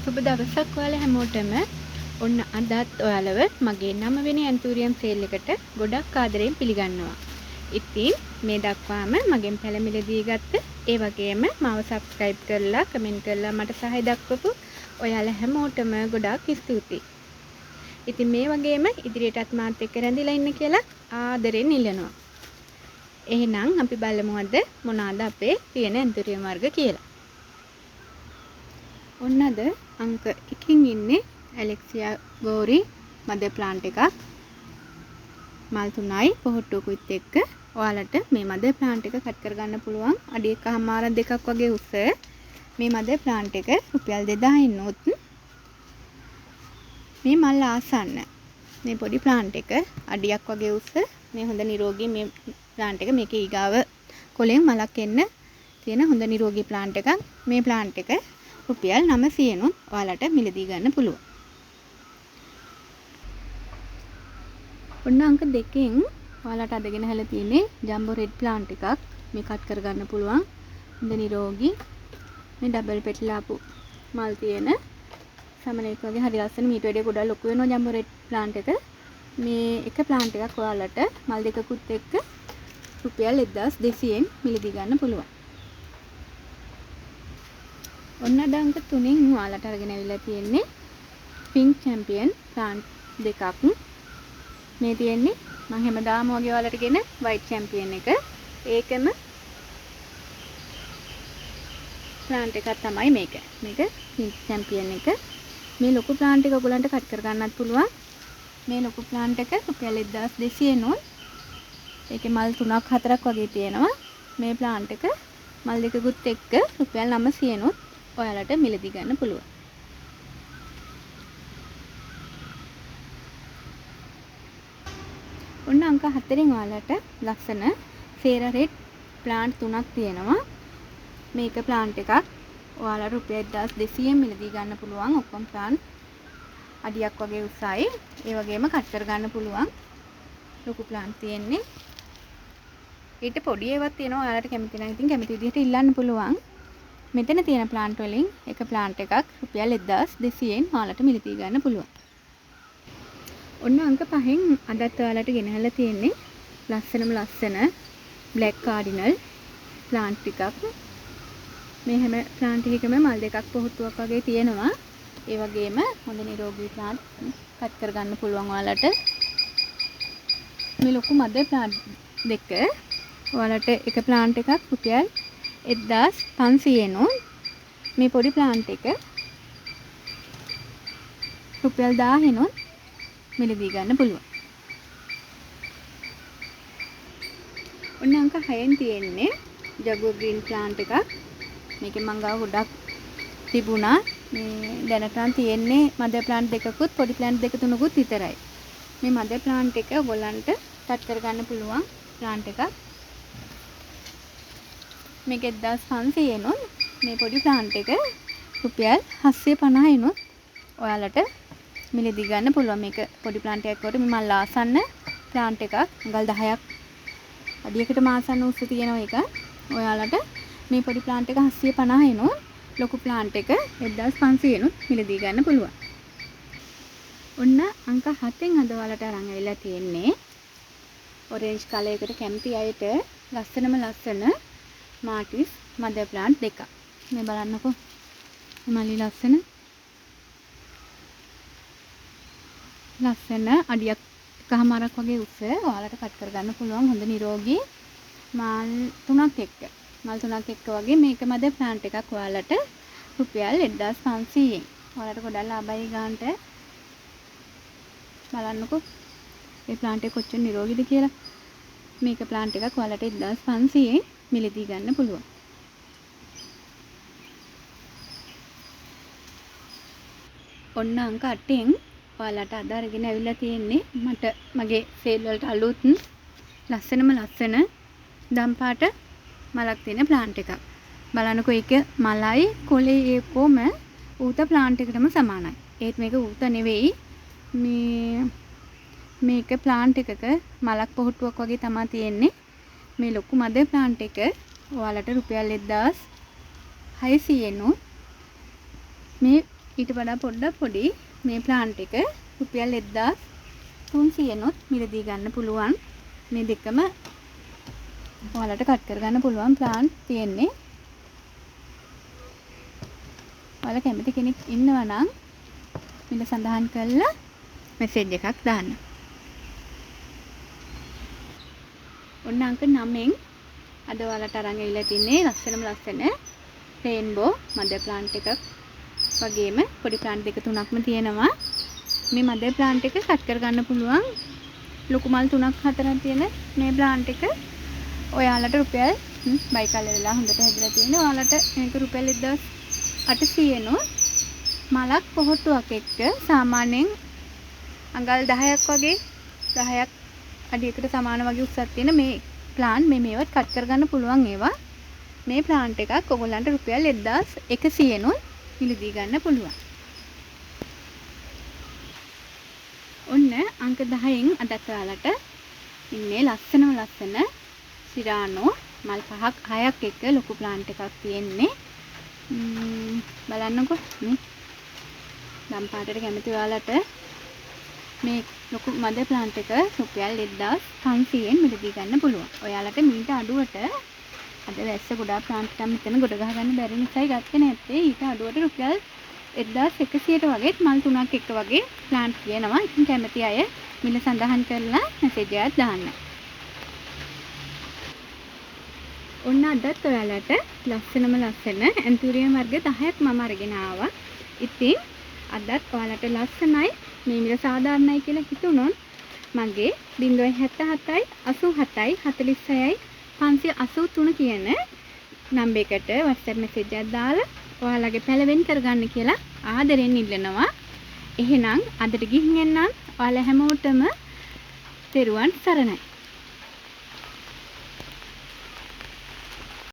සුබ දවසක් ඔයාලා හැමෝටම. ඔන්න අදත් ඔයාලව මගේ 9 වෙනි ඇන්තූරියම් සේල් එකට ගොඩක් ආදරයෙන් පිළිගන්නවා. ඉතින් මේ දක්වාම මගෙන් පැලමිලි දී ගත්ත ඒ වගේම මාව subscribe කරලා කමෙන්ට් කරලා මට සහාය දක්වපු ඔයාලා හැමෝටම ගොඩාක් ස්තුතියි. ඉතින් මේ වගේම ඉදිරියටත් මාත් එක්ක රැඳිලා ඉන්න කියලා ආදරෙන් ඉල්ලනවා. එහෙනම් අපි බලමු අද මොනවාද අපේ තියෙන ඇන්තූරියම් වර්ග කියලා. ඔන්න අද අංක 1කින් ඉන්නේ ඇලෙක්සියා ගෝරි මදර් ප්ලාන්ට් එකක්. මල් 3යි පොහොට්ටුවකුත් එක්ක ඔයාලට මේ මදර් ප්ලාන්ට් එක කට් කරගන්න පුළුවන්. අඩි 1.5 2ක් වගේ උස මේ මදර් ප්ලාන්ට් එක රුපියල් 2000 උත් මේ මල් ආසන්න මේ පොඩි ප්ලාන්ට් එක අඩියක් වගේ උස මේ හොඳ නිරෝගී මේ ප්ලාන්ට් එක මේකේ ඊගාව කොලෙන් මලක් එන්න තියෙන හොඳ නිරෝගී ප්ලාන්ට් එකක්. මේ ප්ලාන්ට් එක රුපියල් 900 නුත් ඔයාලට මිලදී ගන්න පුළුවන්. ඔන්න අංක 2කින් ඔයාලට අදගෙන හැල තියෙන්නේ ජම්බෝ රෙඩ් ප්ලාන්ට් එකක්. මේ කට් කරගන්න පුළුවන්. හොඳ නිරෝගී මේ ඩබල් පෙටල් ආපු මල් තියෙන සමනලෙක් වගේ හරි ලස්සන මීට වැඩිය ගොඩක් ලොකු වෙනවා ජම්බෝ රෙඩ් ප්ලාන්ට් එක. මේ එක ප්ලාන්ට් එකක් ඔයාලට මල් දෙකකුත් එක්ක රුපියල් 1200න් මිලදී ගන්න පුළුවන්. ඔන්න අද අංක 3න් ඔයාලට අරගෙන අවිලා තියෙන්නේ පින්ක් චැම්පියන් ප්ලාන්ට් දෙකක්. මේ තියෙන්නේ මම හැමදාම වගේ ඔයාලට ගෙන වයිට් චැම්පියන් එක. ඒකම ප්ලාන්ට් එකක් තමයි මේක. මේක පින්ක් චැම්පියන් එක. මේ ලොකු ප්ලාන්ට් එක ඔයගලන්ට කට් කර ගන්නත් පුළුවන්. මේ ලොකු ප්ලාන්ට් එක රුපියල් 1200 නෝන්. ඒකේ මල් 3ක් 4ක් වගේ තියෙනවා. මේ ප්ලාන්ට් එක මල් දෙකකුත් එක්ක රුපියල් 900 නෝත් ඔයාලට මිලදී ගන්න පුළුවන්. ඔන්න අංක 4න් ඔයාලට ලස්සන සේරා රෙඩ් ප්ලාන්ට් 3ක් තියෙනවා. මේක ප්ලාන්ට් එකක් ඔයාලට රුපියල් 1200න් මිලදී ගන්න පුළුවන්. ඔක්කොම ප්ලාන්ට් අඩියක් වගේ උසයි. ඒ වගේම කට් කර ගන්න පුළුවන්. ලොකු ප්ලාන්ට් තියෙන්නේ. ඊට පොඩි ඒවාත් තියෙනවා. ඔයාලට කැමති නම් ඉතින් කැමති විදිහට ඉල්ලන්න පුළුවන්. මෙතන තියෙන ප්ලාන්ට් වලින් එක ප්ලාන්ට් එකක් රුපියල් 1200න් ඔයාලට මිලදී ගන්න පුළුවන්. ඔන්න අංක 5න් අදත් ඔයාලට ගෙනහැලා තියෙන්නේ ලස්සන බ්ලැක් කාඩිනල් ප්ලාන්ට් ටිකක්. මේ හැම ප්ලාන්ට් එකකම මල් දෙකක් පොහොට්ටුවක් වගේ තියෙනවා. ඒ වගේම හොඳ නිරෝගී ප්ලාන්ට් කට් කර ගන්න පුළුවන් ඔයාලට. මේ ලොකු මදර් ප්ලාන්ට් දෙක ඔයාලට එක ප්ලාන්ට් එකක් රුපියල් 1500 නෝන්. මේ පොඩි ප්ලාන්ට් එක රුපියල් 1000 නෝන් මිලදී ගන්න පුළුවන්. ඔන්න අංක 6න් තියෙන්නේ ජගුවර් ග්‍රීන් ප්ලාන්ට් එකක්. මේකෙන් මං ගාව ගොඩක් තිබුණා. මේ දැනටම තියෙන්නේ මදර් ප්ලාන්ට් දෙකකුත් පොඩි ප්ලාන්ට් දෙක තුනකුත් විතරයි. මේ මදර් ප්ලාන්ට් එක ඔයගොල්ලන්ට කට් කරගන්න පුළුවන් ප්ලාන්ට් එකක්. මේක 1500 නෝන්. මේ පොඩි ප්ලාන්ට් එක රුපියල් 750 නෝත් ඔයාලට මිලදී ගන්න පුළුවන්. මේක පොඩි ප්ලාන්ට් එකක් කොට මේ මල් ආසන්න ප්ලාන්ට් එකක්. අඟල් 10ක් අඩියකට මාසන්න උස තියෙනවා ඒක. ඔයාලට මේ පොඩි ප්ලාන්ට් එක 750 නෝන්. ලොකු ප්ලාන්ට් එක 1500 නෝත් මිලදී ගන්න පුළුවන්. ඔන්න අංක 7න් අද ඔයාලට අරන් ඇවිල්ලා තියෙන්නේ ඔරෙන්ජ් කලර් එකට කැමති අයට ලස්සන මාටිස් මදර් ප්ලාන්ට් දෙකක්. මේ බලන්නකෝ. මලි ලස්සන අඩියක් එකමාරක් වගේ උස ඔයාලට කට් කරගන්න පුළුවන්. හොඳ නිරෝගී මල් 3ක් එක්ක. මල් 3ක් එක්ක වගේ මේක මදර් ප්ලාන්ට් එකක් ඔයාලට රුපියල් 1500න්. ඔයාලට ගොඩක් ලාභයි ගන්නට. බලන්නකෝ. මේ ප්ලාන්ට් එක කොච්චර නිරෝගීද කියලා. මේක ප්ලාන්ට් එකක් ඔයාලට 1500න් මිලදී ගන්න පුළුවන්. ඔන්න අංක 8න් ඔයාලට අද අරගෙන අවිලා තියෙන්නේ මට මගේ සේල් වලට අලුත් ලස්සන දම් පාට මලක් තියෙන ප්ලාන්ට් එකක්. බලන්නකෝ ඒක මලයි කොලේ ඒකෝම ඌත ප්ලාන්ට් එකටම සමානයි. ඒත් මේක ඌත නෙවෙයි. මේක ප්ලාන්ට් එකක මලක් පොහොට්ටුවක් වගේ තමයි තියෙන්නේ. මේ ලොකු මදර් ප්ලාන්ට් එක ඔයාලට රුපියල් 1600 නෝත්. මේ ඊට වඩා පොඩ්ඩක් පොඩි මේ ප්ලාන්ට් එක රුපියල් 1300 නොත් මිලදී ගන්න පුළුවන්. මේ දෙකම ඔයාලට කට් කරගන්න පුළුවන් ප්ලාන්ට් තියෙන්නේ. ඔයාලා කැමති කෙනෙක් ඉන්නවා නම් මිල සඳහන් කරලා මෙසේජ් එකක් දාන්න. ඔන්න අංක 9න් අද ඔයාලට අරන් ඇවිල්ලා තින්නේ ලස්සන රේන්බෝ මදර් ප්ලාන්ට් එකක් වගේම පොඩි ප්ලාන්ට් දෙක තුනක්ම තියෙනවා. මේ මදර් ප්ලාන්ට් එක කට් කරගන්න පුළුවන් ලොකු මල් 3ක් 4ක් තියෙන මේ ප්ලාන්ට් එක ඔයාලට රුපියල් බයි කලර් වෙලා හොඳට හැදලා තියෙනවා. ඔයාලට මේක රුපියල් 1800 නෝ මලක් පොහොට්ටුවක් එක්ක සාමාන්‍යයෙන් අඟල් 10ක් වගේ 10ක් අඩියකට සමාන වගේ උස්සක් තියෙන මේ ප්ලාන්ට් මේවත් කට් කරගන්න පුළුවන් ඒවා. මේ ප්ලාන්ට් එකක් ඔයගොල්ලන්ට රුපියල් 1100 නෝ මිලදී ගන්න පුළුවන්. ඔන්න අංක 10න් අදත් ඔයාලට ඉන්නේ ලස්සන සිරානෝ මල් 6ක් එක්ක ලොකු ප්ලාන්ට් එකක් තියෙන්නේ. බලන්නකො මේ නම් පාටට කැමති ඔයාලට මේ ලොකු මදර් ප්ලාන්ට් එක රුපියල් 1500න් මිලදී ගන්න පුළුවන්. ඔයාලට මීට අඩුවට අද වැස්ස ගොඩාක් ප්ලාන්ට් එකක් මෙතන ගොඩ ගහ ගන්න බැරි නිසායි ගත්තේ නැත්තේ. ඊට අඩුවට රුපියල් 1100ට වගේ මල් 3ක් එක්ක වගේ ප්ලාන්ට් තියෙනවා. ඉතින් කැමති අය මිල සඳහන් කරලා මෙසේජ් එකක් දාන්න. ඔන්න අදත් ඔයාලට ලස්සන ඇන්තූරියම් වර්ග 10ක් මම අරගෙන ආවා. ඉතින් අදත් ඔයාලට ලස්සනයි මේ මිල සාධාරණයි කියලා හිතුනොත් මගේ 077යි 87යි 46යි 583 කියන නම්බර් එකට WhatsApp message එකක් දාලා ඔයාලගේ පැලවෙන් කරගන්න කියලා ආදරෙන් ඉල්ලනවා. එහෙනම් අදට ගිහින් එන්නම්. ඔයාලා හැමෝටම තෙරුවන් සරණයි.